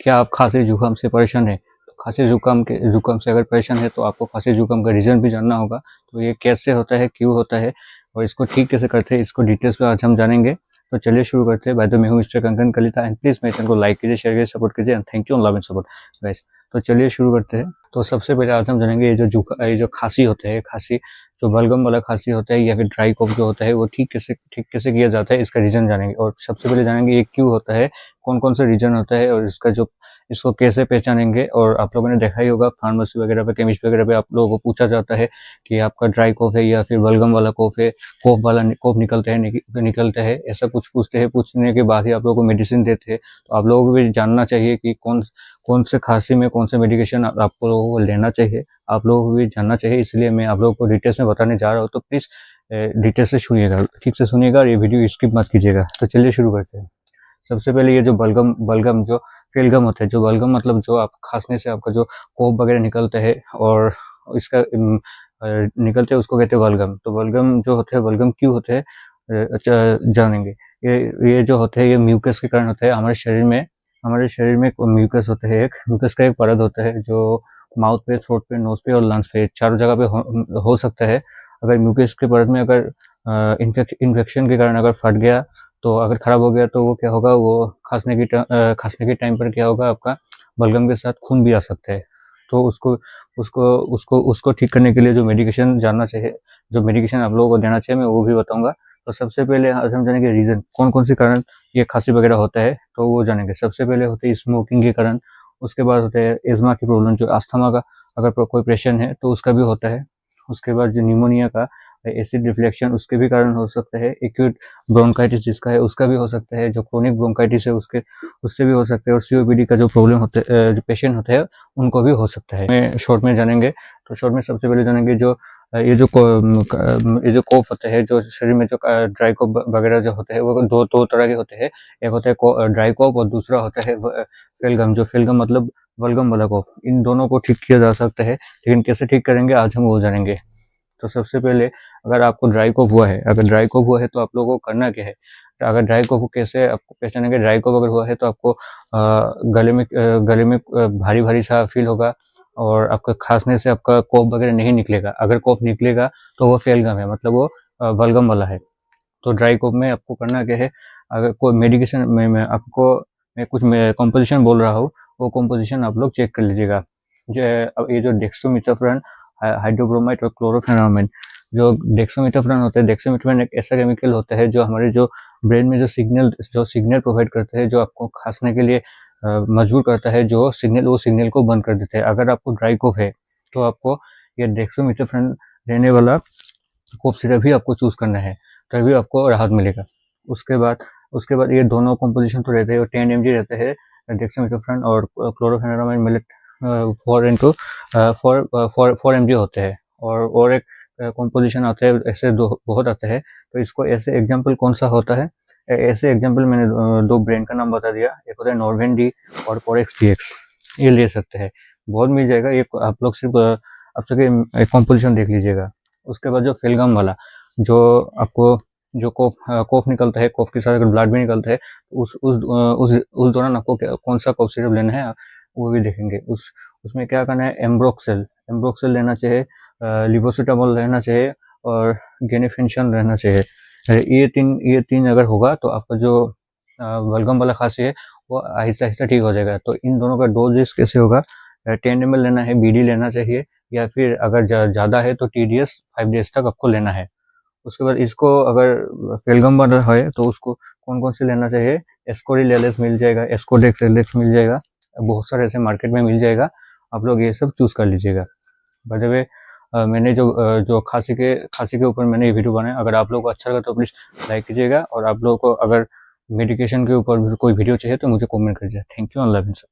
क्या आप खांसी जुकाम से परेशान है? तो खांसी जुकाम से अगर परेशान है तो आपको खांसी जुकाम का रीज़न भी जानना होगा। तो ये कैसे होता है, क्यों होता है और इसको ठीक कैसे करते हैं, इसको डिटेल्स में आज हम जानेंगे। तो चलिए शुरू करते हैं। बाय द वे मैं हूँ mister Konkan Kalita and please मेरे चैनल को लाइक कीजिए, शेयर कीजिए, सपोर्ट कीजिए and thank you on love and support guys. तो चलिए शुरू करते हैं। तो सबसे पहले आज हम जानेंगे ये जो खांसी होता है, खांसी जो बलगम वाला खांसी होता है या फिर ड्राई कॉफ जो होता है वो ठीक कैसे किया जाता है, इसका रीज़न जानेंगे। और सबसे पहले जानेंगे ये क्यों होता है, कौन-कौन से रीज़न होता है और इसको कैसे पहचानेंगे। और आप लोगों ने देखा ही होगा फार्मेसी वगैरह पे, केमिस्ट वगैरह पे आप लोगों को पूछा जाता है कि आपका ड्राई कॉफ है या फिर बलगम वाला कॉफ है, कॉफ निकलता है, ऐसा कुछ पूछते हैं। पूछने के बाद ही आप लोगों को मेडिसिन देते हैं। तो आप लोगों को भी जानना चाहिए कि कौन से खांसी में कौन से मेडिकेशन आप लोगों को लेना चाहिए, आप लोगों को भी जानना चाहिए। इसलिए मैं आप लोगों को डिटेल्स में बताने जा रहा हूँ। तो प्लीज़ डिटेल्स से सुनिएगा, ठीक से सुनिएगा और ये वीडियो स्किप मत कीजिएगा। तो चलिए शुरू करते हैं। सबसे पहले ये जो बलगम जो फेलगम होता है, जो बलगम मतलब जो आप खांसने से आपका जो कोफ वगैरह निकलता है और इसका निकलते हैं उसको कहते हैं बलगम। तो बलगम जो होते हैं, बलगम क्यों होते हैं जानेंगे। ये जो होते हैं ये म्यूकस के कारण होते हैं। हमारे शरीर में म्यूकस होता है, म्यूकस का एक परत होता है जो माउथ पे, थ्रोट पे, नोज पे और लंग्स पे चारों जगह पे हो सकता है। अगर म्यूकस के परत में अगर इन्फेक्शन के कारण अगर फट गया, तो अगर खराब हो गया तो वो क्या होगा, वो खांसने के टाइम पर क्या होगा, आपका बलगम के साथ खून भी आ सकता है। तो उसको ठीक करने के लिए जो मेडिकेशन आप लोगों को देना चाहिए, मैं वो भी बताऊंगा। तो सबसे पहले आज हम जानेंगे रीजन, कौन से कारण ये खांसी वगैरह होता है, तो वो जानेंगे। सबसे पहले होते हैं स्मोकिंग के कारण, उसके बाद होते हैं एज्मा की प्रॉब्लम, जो अस्थमा का अगर कोई पेशेंट है तो उसका भी होता है। उसके बाद जो निमोनिया का एसिड रिफ्लेक्शन, उसके भी कारण हो सकता है। एक्यूट ब्रोंकाइटिस जिसका है उसका भी हो सकता है। जो क्रोनिक ब्रोंकाइटिस है उससे भी हो सकता है। और सीओपीडी का जो प्रॉब्लम होता है, जो पेशेंट होते हैं उनको भी हो सकता है। मैं शॉर्ट में जानेंगे। तो शॉर्ट में सबसे पहले जानेंगे जो ये जो कोफ होता है, जो शरीर में जो ड्राई कोफ वगैरह जो होते हैं वो दो तरह के होते हैं। एक होता है ड्राई कोफ और दूसरा होता है फेलगम। जो फेलगम मतलब बलगम वाला कोफ। इन दोनों को ठीक किया जा सकता है, लेकिन कैसे ठीक करेंगे आज हम वो जानेंगे। तो सबसे पहले अगर आपको ड्राई कॉफ हुआ है तो आप लोगों को करना क्या है। तो अगर ड्राई कॉफ कैसे आपको पहचानेंगे, ड्राई कॉफ अगर हुआ है तो आपको गले में भारी भारी सा फील होगा और आपका खांसने से आपका कॉफ वगैरह नहीं निकलेगा। अगर कॉफ निकलेगा तो वो फेलगम है, मतलब वो बलगम वाला है। तो ड्राई कॉफ में आपको करना क्या है, अगर कोई मेडिकेशन में मैं कुछ कॉम्पोजिशन बोल रहा हूँ, वो कॉम्पोजिशन आप लोग चेक कर लीजिएगा। ये जो डेक्सट्रोमेथासोन, हाइड्रोब्रोमाइड और क्लोरोफेनामिन, जो डेक्सोमेथासोन होता है, डेक्सोमेथासोन एक ऐसा केमिकल होता है जो हमारे जो ब्रेन में जो सिग्नल प्रोवाइड करता है, जो आपको खांसने के लिए मजबूर करता है, वो सिग्नल को बंद कर देते हैं। अगर आपको ड्राई कॉफ है तो आपको ये डेक्सोमेथासोन रहने वाला कॉफ सिरप ही आपको चूज करना है, तभी आपको राहत मिलेगा। उसके बाद ये दोनों कॉम्पोजिशन तो रहते हैं, 10 mg रहते हैं डेक्सामेथासोन और क्लोरोफेनामिन मिलेट 4 mg होते हैं। और एक कॉम्पोजिशन आता है, ऐसे बहुत आते हैं। तो इसको ऐसे एग्जाम्पल कौन सा होता है, ऐसे एग्जाम्पल मैंने दो ब्रांड का नाम बता दिया। एक होता है नॉर्वेन डी और कोरेक्स डीएक्स, ये ले सकते हैं, बहुत मिल जाएगा। ये आप लोग सिर्फ आप सके कॉम्पोजिशन देख लीजिएगा। उसके बाद जो फेलगम वाला, जो आपको जो कोफ निकलता है, कोफ के साथ अगर ब्लड भी निकलता है, उस दौरान आपको कौन सा कोफ सिरप लेना है वो भी देखेंगे। उसमें क्या करना है, एम्ब्रोक्सेल लेना चाहिए, लिवोसिटामोल लेना चाहिए और गेनिफेंशन लेना चाहिए। ये तीन अगर होगा तो आपका जो बलगम वाला खांसी है वो आहिस्ता आहिस्ता ठीक हो जाएगा। तो इन दोनों का डोजेस कैसे होगा, 10 ml लेना है, बीडी लेना चाहिए, या फिर अगर ज़्यादा है तो TDS 5 डेज तक आपको लेना है। उसके बाद इसको अगर फेलगम वाला है तो उसको कौन से लेना चाहिए, एस्कोरिलेलेस मिल जाएगा, एस्कोडेक्स एलेक्स मिल जाएगा, बहुत सारे ऐसे मार्केट में मिल जाएगा। आप लोग ये सब चूज कर लीजिएगा। बाय द वे मैंने जो खांसी के ऊपर मैंने ये वीडियो बनाया, अगर आप लोगों को अच्छा लगा तो प्लीज़ लाइक कीजिएगा। और आप लोगों को अगर मेडिकेशन के ऊपर कोई वीडियो चाहिए तो मुझे कमेंट करिए। थैंक यू, अल्लाह हाफिज़।